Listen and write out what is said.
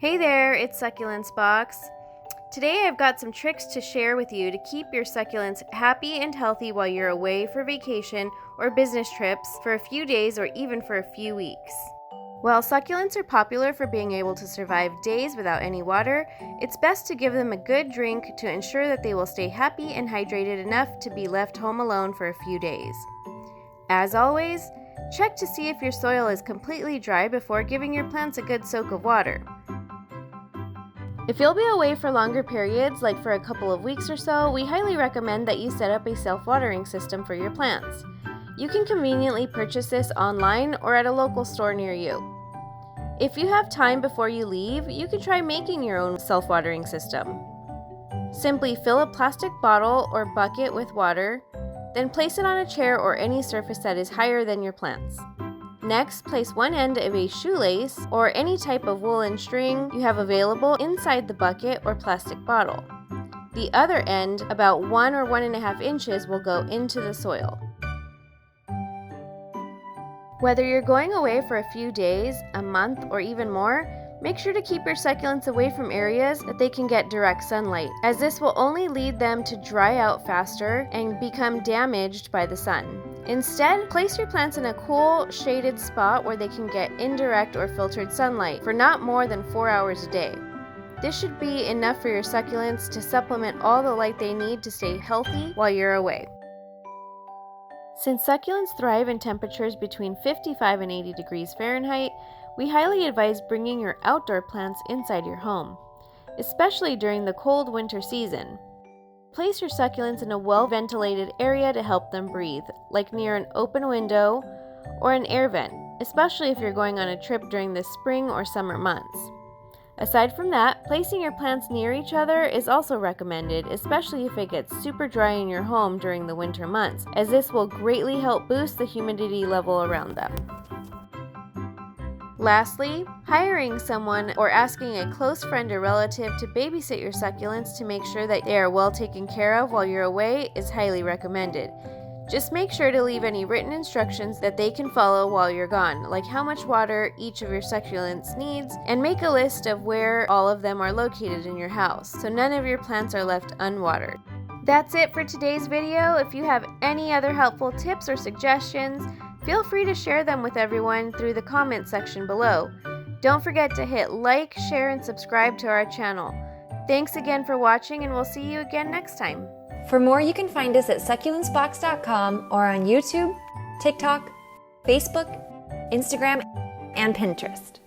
Hey there, it's Succulents Box. Today I've got some tricks to share with you to keep your succulents happy and healthy while you're away for vacation or business trips for a few days or even for a few weeks. While succulents are popular for being able to survive days without any water, it's best to give them a good drink to ensure that they will stay happy and hydrated enough to be left home alone for a few days. As always, check to see if your soil is completely dry before giving your plants a good soak of water. If you'll be away for longer periods, like for a couple of weeks or so, we highly recommend that you set up a self-watering system for your plants. You can conveniently purchase this online or at a local store near you. If you have time before you leave, you can try making your own self-watering system. Simply fill a plastic bottle or bucket with water, then place it on a chair or any surface that is higher than your plants. Next, place one end of a shoelace or any type of woolen string you have available inside the bucket or plastic bottle. The other end, about 1 or 1.5 inches, will go into the soil. Whether you're going away for a few days, a month, or even more, make sure to keep your succulents away from areas that they can get direct sunlight, as this will only lead them to dry out faster and become damaged by the sun. Instead, place your plants in a cool, shaded spot where they can get indirect or filtered sunlight for not more than 4 hours a day. This should be enough for your succulents to supplement all the light they need to stay healthy while you're away. Since succulents thrive in temperatures between 55 and 80 degrees Fahrenheit, we highly advise bringing your outdoor plants inside your home, especially during the cold winter season. Place your succulents in a well-ventilated area to help them breathe, like near an open window or an air vent, especially if you're going on a trip during the spring or summer months. Aside from that, placing your plants near each other is also recommended, especially if it gets super dry in your home during the winter months, as this will greatly help boost the humidity level around them. Lastly, hiring someone or asking a close friend or relative to babysit your succulents to make sure that they are well taken care of while you're away is highly recommended. Just make sure to leave any written instructions that they can follow while you're gone, like how much water each of your succulents needs, and make a list of where all of them are located in your house, so none of your plants are left unwatered. That's it for today's video. If you have any other helpful tips or suggestions, feel free to share them with everyone through the comment section below. Don't forget to hit like, share, and subscribe to our channel. Thanks again for watching, and we'll see you again next time. For more, you can find us at succulentsbox.com or on YouTube, TikTok, Facebook, Instagram, and Pinterest.